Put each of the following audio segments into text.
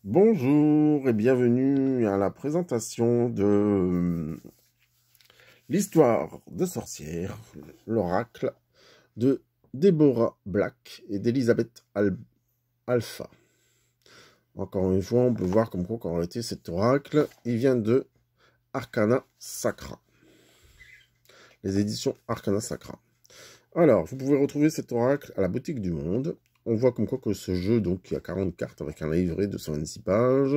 Bonjour et bienvenue à la présentation de l'histoire de sorcière, l'oracle de Deborah Black et d'Elizabeth Alpha. Encore une fois, on peut voir comme quoi, en réalité, cet oracle, il vient de Arcana Sacra. Les éditions Arcana Sacra. Alors, vous pouvez retrouver cet oracle à la boutique du Monde. On voit comme quoi que ce jeu, donc, il y a 40 cartes avec un livret de 126 pages.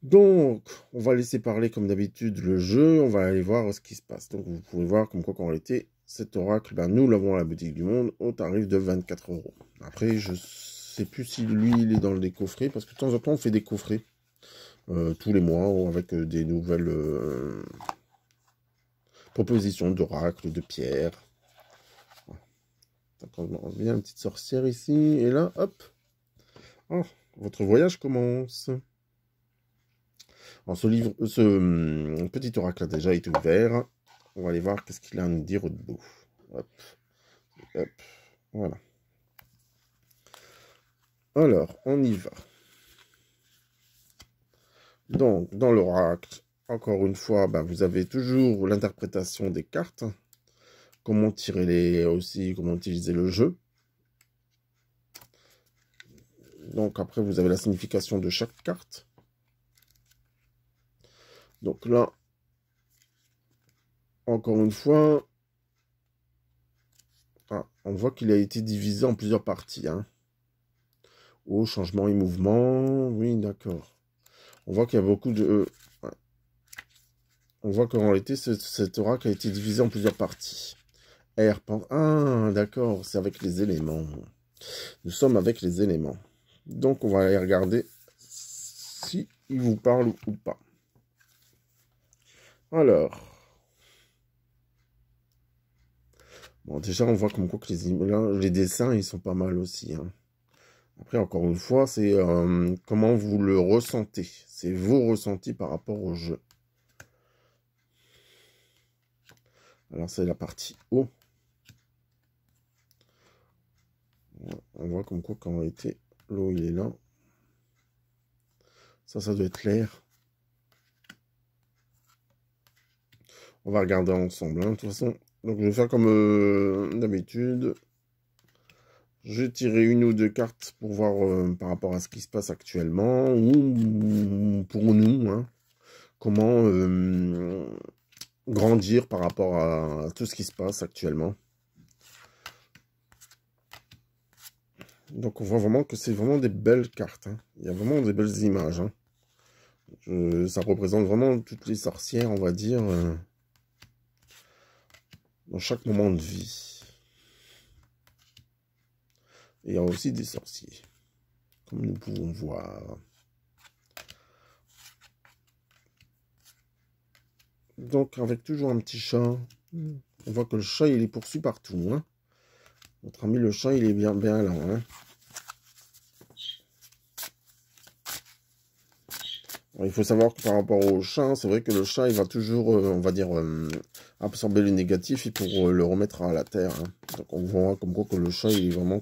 Donc, on va laisser parler comme d'habitude le jeu, on va aller voir ce qui se passe. Donc, vous pouvez voir comme quoi qu'en réalité, cet oracle, nous l'avons à la boutique du Monde au tarif de 24 €. Après, je sais plus si lui, il est dans les coffrets, parce que de temps en temps, on fait des coffrets tous les mois avec des nouvelles propositions d'oracles, de pierres. On vient une petite sorcière ici, et là, hop, oh, votre voyage commence. Alors, ce petit oracle a déjà été ouvert. On va aller voir qu'est-ce qu'il a à nous dire au debout. Hop, hop, voilà. Alors, on y va. Donc, dans l'oracle, encore une fois, vous avez toujours l'interprétation des cartes. Comment tirer comment utiliser le jeu. Donc, après, vous avez la signification de chaque carte. Donc là, encore une fois, on voit qu'il a été divisé en plusieurs parties. Oh, changement et mouvement, oui, d'accord. On voit qu'il y a beaucoup de... On voit qu'en réalité, cet oracle a été divisé en plusieurs parties. Ah, d'accord, c'est avec les éléments. Nous sommes avec les éléments. Donc, on va aller regarder si il vous parle ou pas. Alors... Bon, déjà, on voit comme quoi que les dessins, ils sont pas mal aussi. Après, encore une fois, c'est comment vous le ressentez. C'est vos ressentis par rapport au jeu. Alors, c'est la partie haut. On voit comme quoi, qu'en réalité, l'eau, il est là. Ça doit être l'air. On va regarder ensemble, de toute façon. Donc, je vais faire comme d'habitude. Je vais tirer une ou deux cartes pour voir par rapport à ce qui se passe actuellement. Ou pour nous, comment grandir par rapport à tout ce qui se passe actuellement. Donc on voit vraiment que c'est vraiment des belles cartes. Il y a vraiment des belles images. Ça représente vraiment toutes les sorcières, on va dire, dans chaque moment de vie. Et il y a aussi des sorciers, comme nous pouvons voir. Donc avec toujours un petit chat, on voit que le chat il est poursuivi partout. Notre ami le chat il est bien là. Alors, il faut savoir que par rapport au chat, c'est vrai que le chat il va toujours, on va dire, absorber le négatif et pour le remettre à la terre. Donc on voit comme quoi que le chat il est vraiment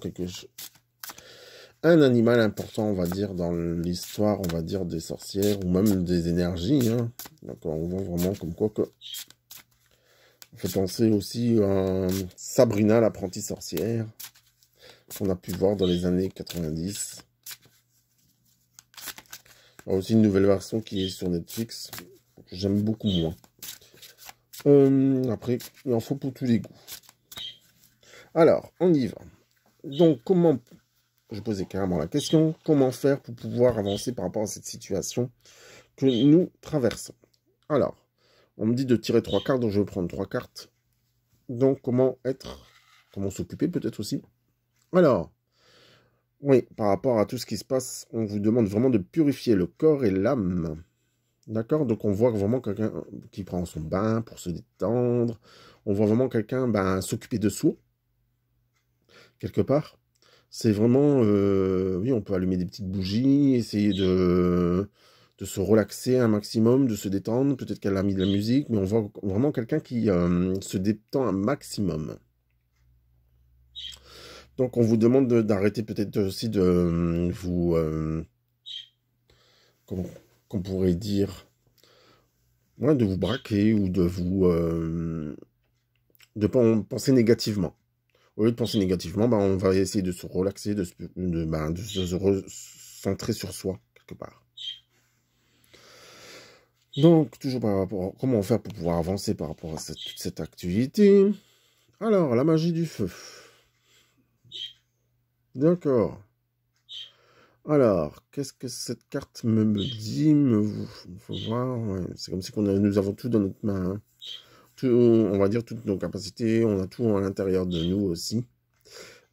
un animal important, on va dire, dans l'histoire, on va dire, des sorcières ou même des énergies. Donc on voit vraiment comme quoi que... On fait penser aussi à Sabrina, l'apprentie sorcière, qu'on a pu voir dans les années 90. Il y a aussi une nouvelle version qui est sur Netflix, que j'aime beaucoup moins. Après, il en faut pour tous les goûts. Alors, on y va. Donc, comment... Je posais carrément la question, comment faire pour pouvoir avancer par rapport à cette situation que nous traversons. Alors, on me dit de tirer 3 cartes, donc je vais prendre 3 cartes. Donc, comment s'occuper peut-être aussi. Alors, oui, par rapport à tout ce qui se passe, on vous demande vraiment de purifier le corps et l'âme. D'accord? Donc, on voit vraiment quelqu'un qui prend son bain pour se détendre. On voit vraiment quelqu'un s'occuper de soi, quelque part. C'est vraiment, oui, on peut allumer des petites bougies, essayer de se relaxer un maximum, de se détendre. Peut-être qu'elle a mis de la musique, mais on voit vraiment quelqu'un qui se détend un maximum. Donc, on vous demande d'arrêter peut-être aussi de vous qu'on pourrait dire, ouais, de vous braquer ou de vous penser négativement. Au lieu de penser négativement, ben, on va essayer de se relaxer, de se recentrer sur soi, quelque part. Donc, toujours par rapport à comment faire pour pouvoir avancer par rapport à toute cette activité. Alors, la magie du feu. D'accord. Alors, qu'est-ce que cette carte me dit? Faut voir. Ouais. C'est comme si nous avons tout dans notre main. Hein. Tout, on va dire toutes nos capacités. On a tout à l'intérieur de nous aussi.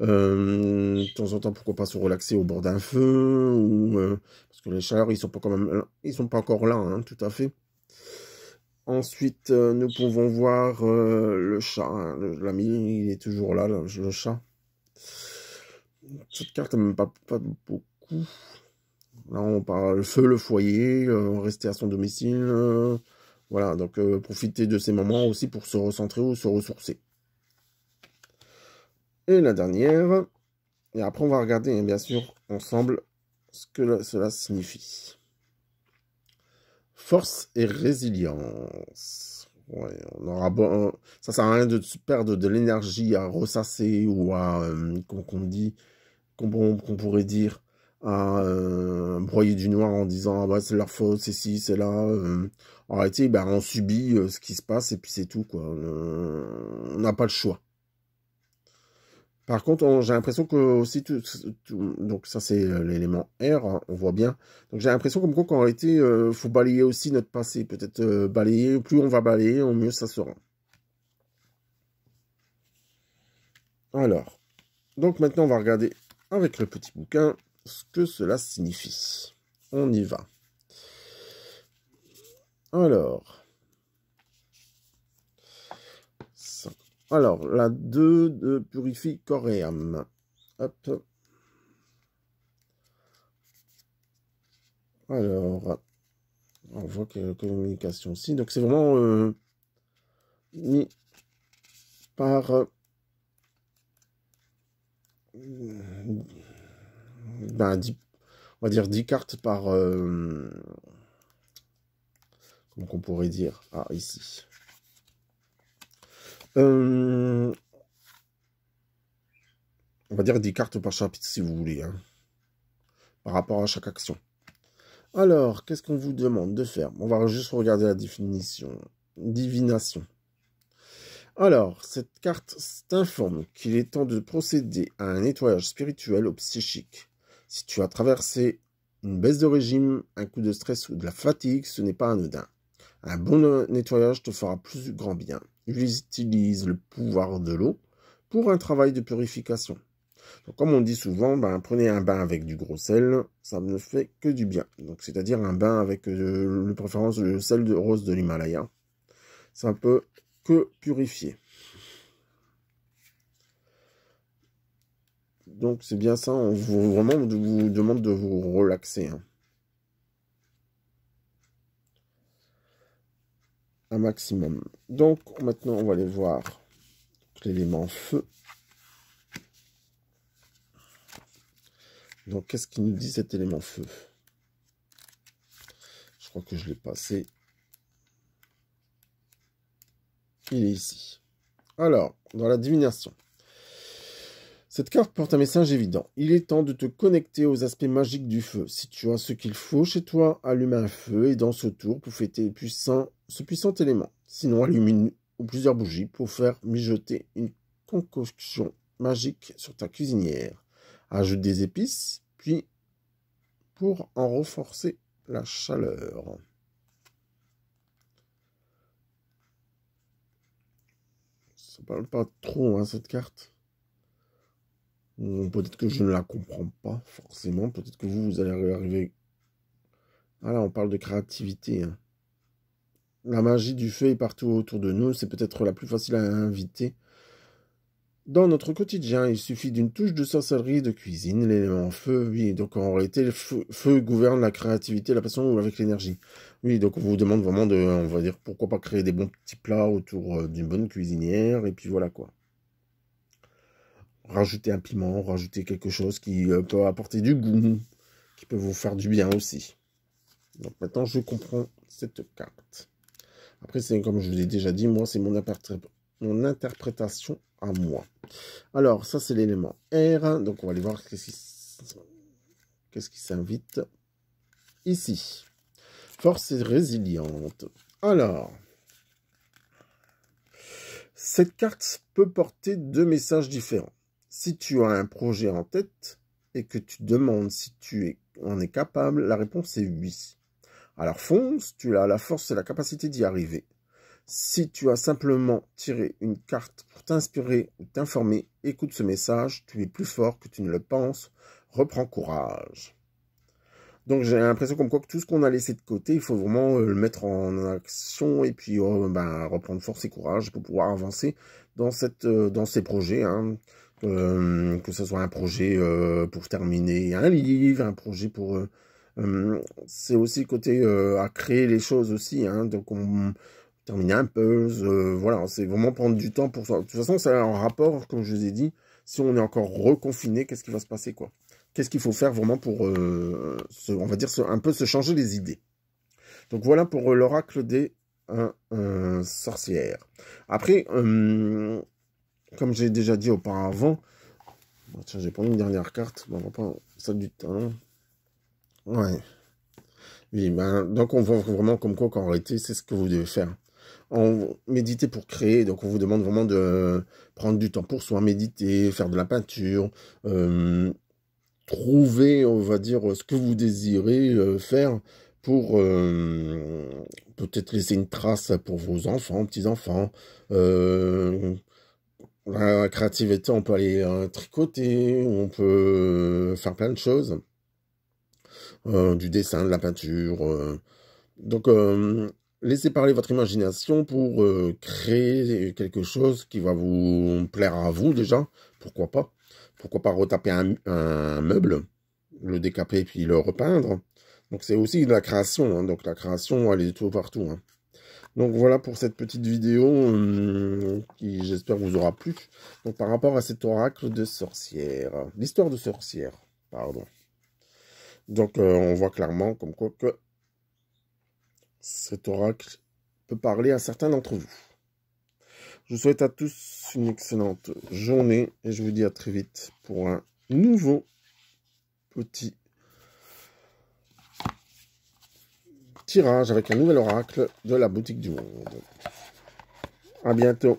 De temps en temps, pourquoi pas se relaxer au bord d'un feu ou parce que les chaleurs, ils sont pas quand même, ils sont pas encore là, hein, tout à fait. Ensuite, nous pouvons voir le chat. Hein, l'ami, il est toujours là, le chat. Cette carte, elle m'aime pas beaucoup. Là, on parle le feu, le foyer, rester à son domicile. Voilà, donc profiter de ces moments aussi pour se recentrer ou se ressourcer. Et la dernière, et après on va regarder bien sûr ensemble ce que cela signifie. Force et résilience. Ouais, on aura bon, ça sert à rien de perdre de l'énergie à ressasser ou à, qu'on pourrait dire, à broyer du noir en disant ah bah c'est leur faute, c'est ci, c'est là. En réalité, ben, on subit ce qui se passe et puis c'est tout quoi. On n'a pas le choix. Par contre, j'ai l'impression que aussi donc ça c'est l'élément R, hein, on voit bien. Donc j'ai l'impression comme quoi qu'en réalité, faut balayer aussi notre passé. Peut-être balayer, plus on va balayer, au mieux ça sera. Alors, donc maintenant on va regarder avec le petit bouquin ce que cela signifie. On y va. Alors, ça. Alors la 2 de purifie corps et âme. Hop. Alors, on voit que la communication aussi. Donc c'est vraiment mis par ben, 10, on va dire 10 cartes par comment qu'on pourrait dire, ah ici on va dire 10 cartes par chapitre si vous voulez, hein, par rapport à chaque action. Alors qu'est-ce qu'on vous demande de faire? On va juste regarder la définition. Divination. Alors, cette carte t'informe qu'il est temps de procéder à un nettoyage spirituel ou psychique. Si tu as traversé une baisse de régime, un coup de stress ou de la fatigue, ce n'est pas anodin. Un bon nettoyage te fera plus grand bien. Utilise le pouvoir de l'eau pour un travail de purification. Donc, comme on dit souvent, prenez un bain avec du gros sel, ça ne fait que du bien. Donc, c'est-à-dire un bain avec de préférence le sel de rose de l'Himalaya. Ça peut que purifier. Donc c'est bien ça, on vous demande de vous relaxer. Hein. Un maximum. Donc maintenant on va aller voir l'élément feu. Donc qu'est-ce qu'il nous dit cet élément feu? Je crois que je l'ai passé. Il est ici. Alors, dans la divination. Cette carte porte un message évident. Il est temps de te connecter aux aspects magiques du feu. Si tu as ce qu'il faut chez toi, allume un feu et danse autour pour fêter ce puissant élément. Sinon, allume une ou plusieurs bougies pour faire mijoter une concoction magique sur ta cuisinière. Ajoute des épices, puis pour en renforcer la chaleur. Ça parle pas trop, hein, cette carte. Peut-être que je ne la comprends pas forcément. Peut-être que vous allez arriver. Ah là, on parle de créativité. Hein. La magie du feu est partout autour de nous. C'est peut-être la plus facile à inviter. Dans notre quotidien, il suffit d'une touche de sorcellerie de cuisine, l'élément feu, oui, donc en réalité, le feu gouverne la créativité, la passion avec l'énergie. Oui, donc on vous demande vraiment de, on va dire, pourquoi pas créer des bons petits plats autour d'une bonne cuisinière, et puis voilà quoi. Rajouter un piment, rajouter quelque chose qui peut apporter du goût, qui peut vous faire du bien aussi. Donc maintenant, je comprends cette carte. Après, c'est comme je vous l'ai déjà dit, moi, c'est mon interprétation à moi. Alors, ça, c'est l'élément R. Donc, on va aller voir qu'est-ce qui s'invite ici. Force et résiliente. Alors, cette carte peut porter deux messages différents. Si tu as un projet en tête et que tu demandes si tu en es capable, la réponse est oui. Alors fonce, tu as la force et la capacité d'y arriver. Si tu as simplement tiré une carte pour t'inspirer ou t'informer, écoute ce message, tu es plus fort que tu ne le penses, reprends courage. Donc j'ai l'impression comme quoi que tout ce qu'on a laissé de côté, il faut vraiment le mettre en action et puis reprendre force et courage pour pouvoir avancer dans ces projets. Hein. Que ce soit un projet pour terminer un livre, un projet pour... c'est aussi le côté à créer les choses aussi. Hein. Donc on terminer un puzzle, voilà, c'est vraiment prendre du temps pour ça. De toute façon, c'est un rapport, comme je vous ai dit, si on est encore reconfiné, qu'est-ce qui va se passer, quoi? Qu'est-ce qu'il faut faire vraiment pour, on va dire, un peu se changer les idées. Donc voilà pour l'oracle des sorcières. Après, comme j'ai déjà dit auparavant, tiens, j'ai pris une dernière carte, on va pas ça du temps. Ouais. Oui, donc on voit vraiment comme quoi qu'en réalité, c'est ce que vous devez faire. Méditer pour créer, donc on vous demande vraiment de prendre du temps pour soi, méditer, faire de la peinture, trouver, on va dire, ce que vous désirez faire pour peut-être laisser une trace pour vos enfants, petits-enfants. La créativité, on peut aller tricoter, on peut faire plein de choses. Du dessin, de la peinture. Donc, laissez parler votre imagination pour créer quelque chose qui va vous plaire à vous déjà. Pourquoi pas? Pourquoi pas retaper un meuble, le décaper puis le repeindre. Donc, c'est aussi de la création. Hein. Donc, la création, elle est tout partout. Hein. Donc, voilà pour cette petite vidéo qui, j'espère, vous aura plu. Donc, par rapport à cet oracle de sorcière. L'histoire de sorcière, pardon. Donc, on voit clairement comme quoi que cet oracle peut parler à certains d'entre vous. Je vous souhaite à tous une excellente journée et je vous dis à très vite pour un nouveau petit tirage avec un nouvel oracle de la boutique du monde. À bientôt.